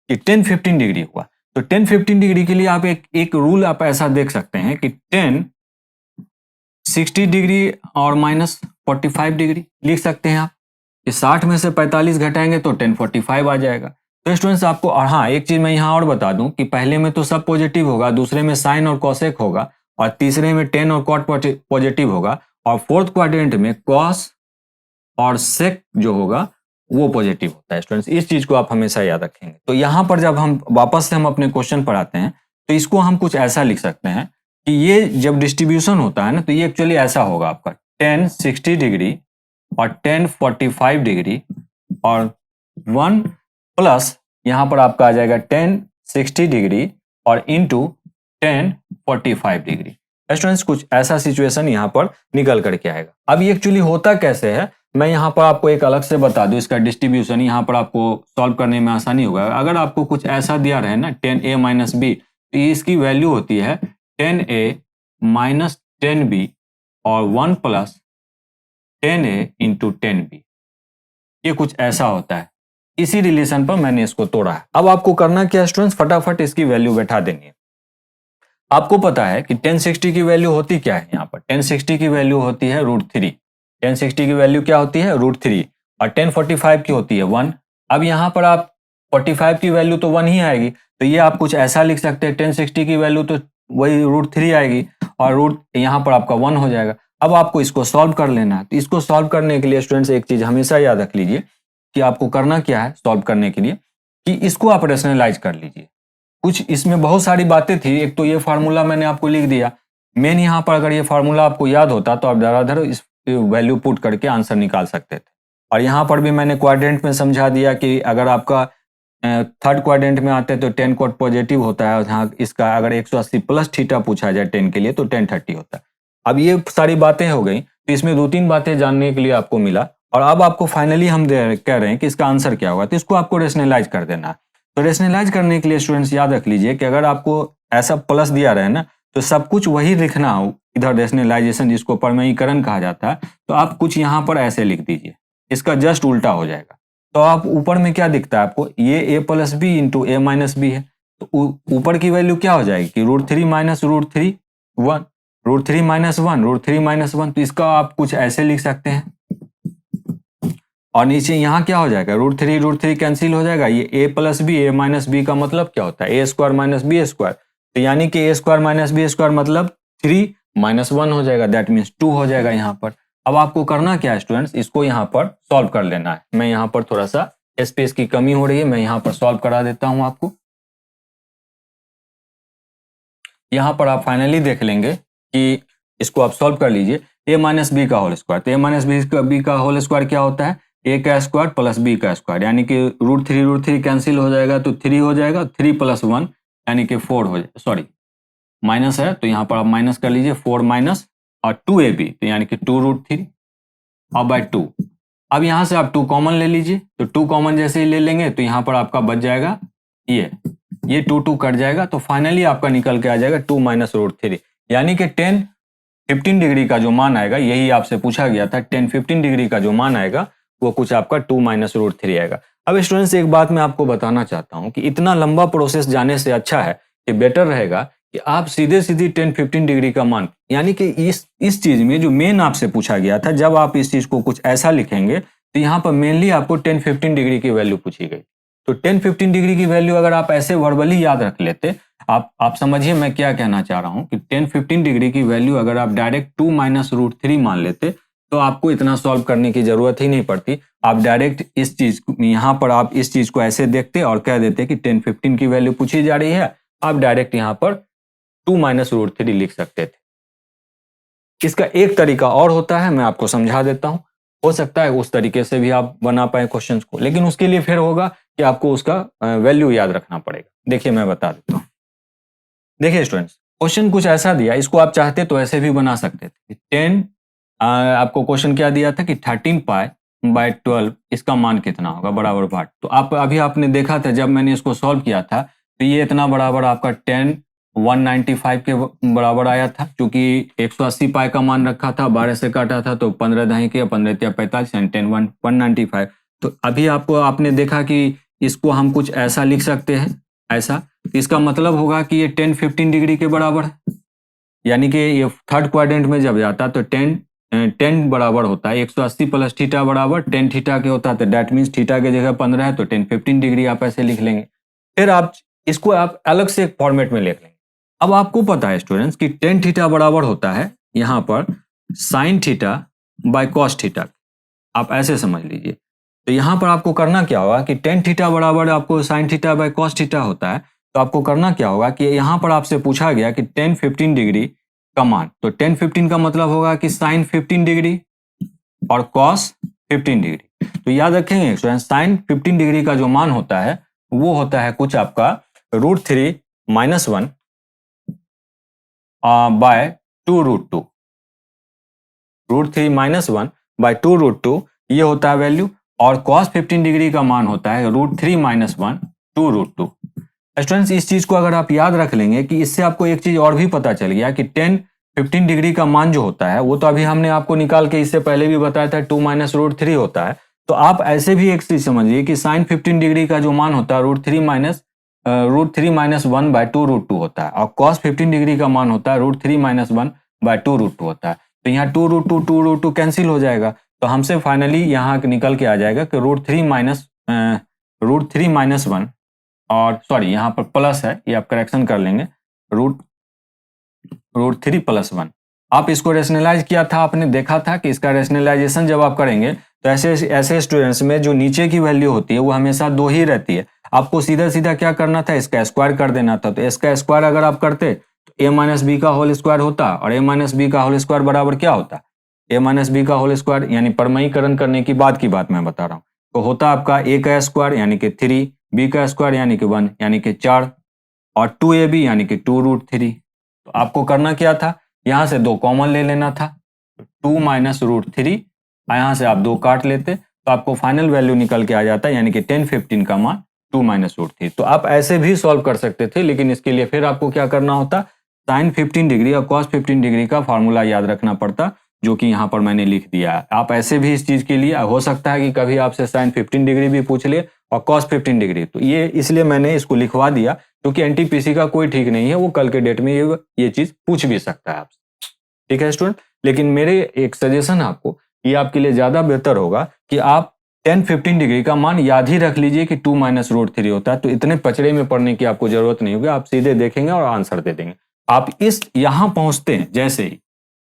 कि 10-15 डिग्री हुआ, तो 10-15 डिग्री के लिए आप एक रूल आप ऐसा देख सकते हैं कि 10-60 डिग्री और -45 डिग्री लिख सकते हैं आप। कि 60 में से 45 घटाएंगे तो 1045 आ जाएगा। तो स्टूडेंट्स आपको, और हाँ एक चीज मैं यहाँ और बता दूं कि पहले में तो सब पॉजिटिव होगा, दूसरे में साइन और कॉसेक होगा, और तीसरे में 10 और कॉट पॉजिटिव होगा, और फोर्थ क्वाड्रेंट में कॉस और सेक जो होगा वो पॉजिटिव होता है। स्टूडेंट्स इस चीज को आप हमेशा याद रखेंगे। तो यहाँ पर जब हम वापस से हम अपने क्वेश्चन पर आते हैं तो इसको हम कुछ ऐसा लिख सकते हैं कि ये जब डिस्ट्रीब्यूशन होता है ना, तो ये एक्चुअली ऐसा होगा आपका 10-60 डिग्री और 10-45 डिग्री और 1 प्लस यहाँ पर आपका आ जाएगा 10-60 डिग्री और इंटू 10-45 डिग्री। स्टूडेंट्स कुछ ऐसा सिचुएशन यहाँ पर निकल करके आएगा। अब ये एक्चुअली होता कैसे है, मैं यहाँ पर आपको एक अलग से बता दूं, इसका डिस्ट्रीब्यूशन यहाँ पर आपको सॉल्व करने में आसानी होगा। अगर आपको कुछ ऐसा दिया रहे ना 10a - b, तो इसकी वैल्यू होती है 10a - 10b और 1 प्लस 10a इंटू 10b। ये कुछ ऐसा होता है। इसी रिलेशन पर मैंने इसको तोड़ा है। अब आपको करना क्या स्टूडेंट्स, फटाफट इसकी वैल्यू बैठा देनी है। आपको पता है कि 1060 की वैल्यू होती क्या है, यहाँ पर 1060 की वैल्यू होती है √3। 1060 की वैल्यू क्या होती है √3, और 1045 की होती है 1। अब यहाँ पर आप 45 की वैल्यू तो 1 ही आएगी, तो ये आप कुछ ऐसा लिख सकते हैं 1060 की वैल्यू तो वही √3 आएगी, और यहाँ पर आपका 1 हो जाएगा। अब आपको इसको सॉल्व कर लेना है। तो इसको सॉल्व करने के लिए स्टूडेंट्स एक चीज हमेशा याद रख लीजिए कि आपको करना क्या है सॉल्व करने के लिए, कि इसको आप रेशनलाइज कर लीजिए। कुछ इसमें बहुत सारी बातें थी। एक तो ये फार्मूला मैंने आपको लिख दिया मेन, यहाँ पर अगर ये फार्मूला आपको याद होता तो आप धड़ाधड़ इस वैल्यू पुट करके आंसर निकाल सकते थे। और यहाँ पर भी मैंने क्वाड्रेंट में समझा दिया कि अगर आपका थर्ड क्वाड्रेंट में आते तो 10 कॉट पॉजिटिव होता है, और यहाँ इसका अगर 180 प्लस थीटा पूछा जाए 10 के लिए तो 1030 होता है। अब ये सारी बातें हो गई, तो इसमें 2-3 बातें जानने के लिए आपको मिला, और अब आपको फाइनली हम कह रहे हैं कि इसका आंसर क्या होगा। तो इसको आपको रेशनलाइज कर देना है। तो रेशनलाइज करने के लिए स्टूडेंट्स याद रख लीजिए कि अगर आपको ऐसा प्लस दिया रहे ना, तो सब कुछ वही लिखना हो इधर, रेशनलाइजेशन जिसको परमयीकरण कहा जाता है। तो आप कुछ यहाँ पर ऐसे लिख दीजिए, इसका जस्ट उल्टा हो जाएगा। तो आप ऊपर में क्या दिखता है आपको, ये a + b into a - b है। तो ऊपर की वैल्यू क्या हो जाएगी कि √3 - √3 1, √3 - 1 √3 - 1। तो इसका आप कुछ ऐसे लिख सकते हैं। और नीचे यहाँ क्या हो जाएगा, √3 कैंसिल हो जाएगा। ये a plus B, a minus B का मतलब क्या होता है, a square minus B square. तो यानी कि a square minus B square मतलब 3 माइनस 1 हो जाएगा, दैट मीन्स 2 हो जाएगा यहाँ पर। अब आपको करना क्या है स्टूडेंट्स, इसको यहाँ पर सॉल्व कर लेना है। मैं यहाँ पर थोड़ा सा स्पेस की कमी हो रही है, मैं यहाँ पर सॉल्व करा देता हूँ आपको। यहाँ पर आप फाइनली देख लेंगे कि इसको आप सॉल्व कर लीजिए। a माइनस बी का होल स्क्वायर, तो a माइनस बी का होल स्क्वायर क्या होता है, a का स्क्वायर प्लस b का स्क्वायर, यानी कि √3 कैंसिल हो जाएगा तो 3 हो जाएगा, 3 प्लस 1 यानी कि 4 हो जाएगा, सॉरी माइनस है तो यहाँ पर आप माइनस कर लीजिए, 4 माइनस और 2ab तो यानी कि 2√3 और बाय 2। अब यहाँ से आप 2 कॉमन ले लीजिए, तो 2 कॉमन जैसे ही ले लेंगे तो यहाँ पर आपका बच जाएगा ये 2 कट जाएगा, तो फाइनली आपका निकल के आ जाएगा 2 माइनस √3, यानी कि 10-15 डिग्री का जो मान आएगा, यही आपसे पूछा गया था, 10-15 डिग्री का जो मान आएगा वो कुछ आपका 2 माइनस √3 आएगा। अब स्टूडेंट्स एक बात मैं आपको बताना चाहता हूँ कि इतना लंबा प्रोसेस जाने से अच्छा है कि बेटर रहेगा कि आप सीधे 10-15 डिग्री का मान, यानी कि इस चीज में जो मेन आपसे पूछा गया था, जब आप इस चीज को कुछ ऐसा लिखेंगे तो यहाँ पर मेनली आपको 10-15 डिग्री की वैल्यू पूछी गई। तो 10-15 डिग्री की वैल्यू अगर आप ऐसे वर्बली याद रख लेते, आप समझिए मैं क्या कहना चाह रहा हूँ कि 10-15 डिग्री की वैल्यू अगर आप डायरेक्ट 2 माइनस √3 मान लेते तो आपको इतना सॉल्व करने की जरूरत ही नहीं पड़ती। आप डायरेक्ट इस चीज यहाँ पर आप इस चीज को ऐसे देखते और कह देते कि 10-15 की वैल्यू पूछी जा रही है, आप डायरेक्ट यहाँ पर 2 माइनस √3 लिख सकते थे। इसका एक तरीका और होता है, मैं आपको समझा देता हूं, हो सकता है उस तरीके से भी आप बना पाए क्वेश्चंस को, लेकिन उसके लिए फिर होगा कि आपको उसका वैल्यू याद रखना पड़ेगा। देखिए मैं बता देता हूं। देखिए स्टूडेंट्स, क्वेश्चन कुछ ऐसा दिया, इसको आप चाहते तो ऐसे भी बना सकते थे। 10 आपको क्वेश्चन क्या दिया था कि 13 पाई बाय 12 इसका मान कितना होगा बराबर भाट। तो आप अभी आपने देखा था जब मैंने इसको सॉल्व किया था तो ये इतना बराबर आपका 10 195 के बराबर आया था, क्योंकि 180 पाई का मान रखा था, 12 से काटा था तो 15 दही के 15 45 एंड 10 195। तो अभी आपको आपने देखा कि इसको हम कुछ ऐसा लिख सकते हैं, ऐसा, तो इसका मतलब होगा कि ये 10-15 डिग्री के बराबर है, यानी कि ये थर्ड क्वाड्रेंट में जब जाता तो 10 बराबर होता है 180 प्लस थीटा बराबर 10 थीटा के होता है, तो दैट मीन्स थीटा के जगह 15 है तो 10-15 डिग्री आप ऐसे लिख लेंगे। फिर आप इसको आप अलग से एक फॉर्मेट में लिख लेंगे। अब आपको पता है स्टूडेंट्स कि 10 थीटा बराबर होता है यहाँ पर sine theta by cos theta, आप ऐसे समझ लीजिए। तो यहाँ पर आपको करना क्या होगा कि 10 थीटा बराबर आपको sine theta by cos theta होता है, तो आपको करना क्या होगा कि यहाँ पर आपसे पूछा गया कि 10-15 डिग्री का मान, तो 10-15 का मतलब होगा कि साइन 15 डिग्री और कॉस 15 डिग्री। तो याद रखेंगे स्टूडेंट, साइन 15 डिग्री का जो मान होता है वो होता है कुछ आपका √3 माइनस 1 बाय 2√2, √3 माइनस 1 बाय 2√2 ये होता है वैल्यू, और cos 15 डिग्री का मान होता है √3 माइनस 1 2√2। स्टूडेंट्स इस चीज को अगर आप याद रख लेंगे कि इससे आपको एक चीज और भी पता चल गया कि 10-15 डिग्री का मान जो होता है वो तो अभी हमने आपको निकाल के इससे पहले भी बताया था 2 माइनस √3 होता है। तो आप ऐसे भी एक चीज समझिए कि साइन 15 डिग्री का जो मान होता है √3 माइनस 1 बाय 2√2 होता है, और cos 15 डिग्री का मान होता है √3 माइनस 1 बाय 2√2 होता है। तो यहाँ 2√2 कैंसिल हो जाएगा, तो हमसे फाइनली यहाँ निकल के आ जाएगा कि √3 माइनस 1, और सॉरी यहाँ पर प्लस है, ये आप करेक्शन कर लेंगे, √3 प्लस 1। आप इसको रेशनलाइज किया था, आपने देखा था कि इसका रेशनलाइजेशन जब आप करेंगे तो ऐसे स्टूडेंट्स में जो नीचे की वैल्यू होती है वो हमेशा 2 ही रहती है। आपको सीधा सीधा क्या करना था, इसका स्क्वायर कर देना था। तो इसका स्क्वायर अगर आप करते तो a माइनस बी का होल स्क्वायर होता, और a माइनस बी का होल स्क्वायर बराबर क्या होता, a माइनस बी का होल स्क्वायर, यानी परमयीकरण करने की बात मैं बता रहा हूँ, तो होता आपका a का स्क्वायर यानी कि 3, b का स्क्वायर यानी कि 1 यानी कि 4, और 2ab यानी कि 2√3। तो आपको करना क्या था, यहाँ से 2 कॉमन ले लेना था, 2 माइनस √3, यहाँ से आप 2 काट लेते तो आपको फाइनल वैल्यू निकल के आ जाता है, यानी कि 10-15 का मान 2 माइनस √3। तो आप ऐसे भी सॉल्व कर सकते थे, लेकिन इसके लिए फिर आपको क्या करना होता, साइन 15 डिग्री और कॉस 15 डिग्री का फॉर्मूला याद रखना पड़ता, जो कि यहाँ पर मैंने लिख दिया है। आप ऐसे भी इस चीज के लिए हो सकता है कि कभी आपसे साइन 15 डिग्री भी पूछ ले और कॉस 15 डिग्री, तो ये इसलिए मैंने इसको लिखवा दिया क्योंकि एनटीपीसी का कोई ठीक नहीं है, वो कल के डेट में ये चीज पूछ भी सकता है आपसे। ठीक है स्टूडेंट, लेकिन मेरे एक सजेशन आपको, ये आपके लिए ज्यादा बेहतर होगा कि आप 10-15 डिग्री का मान याद ही रख लीजिए कि 2 - √3 होता है। तो इतने पचड़े में पढ़ने की आपको जरूरत नहीं होगी, आप सीधे देखेंगे और आंसर दे देंगे। आप यहाँ पहुंचते हैं जैसे ही,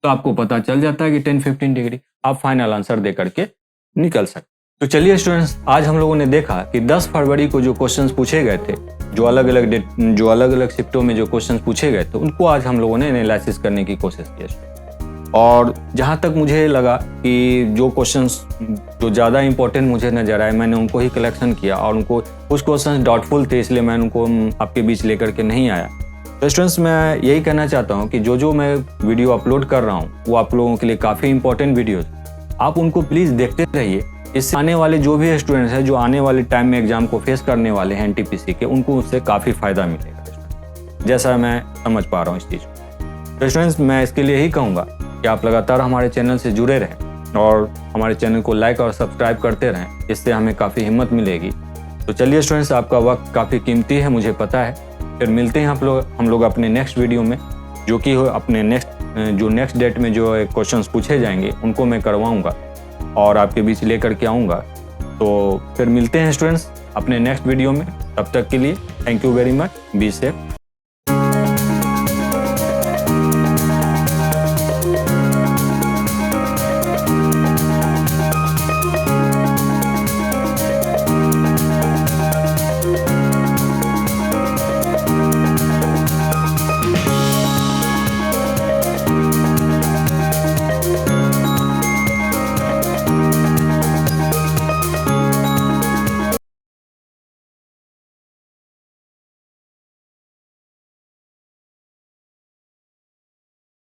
तो आपको पता चल जाता है कि 10-15 डिग्री, आप फाइनल आंसर दे करके निकल सकते। तो चलिए स्टूडेंट्स, आज हम लोगों ने देखा कि 10 फरवरी को जो क्वेश्चंस पूछे गए थे, जो अलग अलग शिफ्टों में जो क्वेश्चंस पूछे गए थे, उनको आज हम लोगों ने एनालिसिस करने की कोशिश की। और जहाँ तक मुझे लगा कि जो क्वेश्चंस जो ज़्यादा इंपॉर्टेंट मुझे नज़र आए, मैंने उनको ही कलेक्शन किया, और उनको कुछ क्वेश्चंस डाउटफुल थे, इसलिए मैं उनको आपके बीच लेकर के नहीं आया। तो स्टूडेंट्स, मैं यही कहना चाहता हूँ कि जो मैं वीडियो अपलोड कर रहा हूँ वो आप लोगों के लिए काफ़ी इंपॉर्टेंट वीडियोज़, आप उनको प्लीज़ देखते रहिए। इससे आने वाले जो भी स्टूडेंट्स हैं जो आने वाले टाइम में एग्जाम को फेस करने वाले हैं एनटीपीसी के, उनको उससे काफ़ी फ़ायदा मिलेगा, जैसा मैं समझ पा रहा हूँ इस चीज़ को। तो स्टूडेंट्स, मैं इसके लिए यही कहूँगा कि आप लगातार हमारे चैनल से जुड़े रहें और हमारे चैनल को लाइक और सब्सक्राइब करते रहें, इससे हमें काफ़ी हिम्मत मिलेगी। तो चलिए स्टूडेंट्स, आपका वक्त काफ़ी कीमती है, मुझे पता है। फिर मिलते हैं हम लोग अपने नेक्स्ट वीडियो में, जो कि अपने नेक्स्ट डेट में जो क्वेश्चंस पूछे जाएंगे उनको मैं करवाऊंगा और आपके बीच लेकर के आऊँगा। तो फिर मिलते हैं स्टूडेंट्स अपने नेक्स्ट वीडियो में। तब तक के लिए thank you very much, be safe.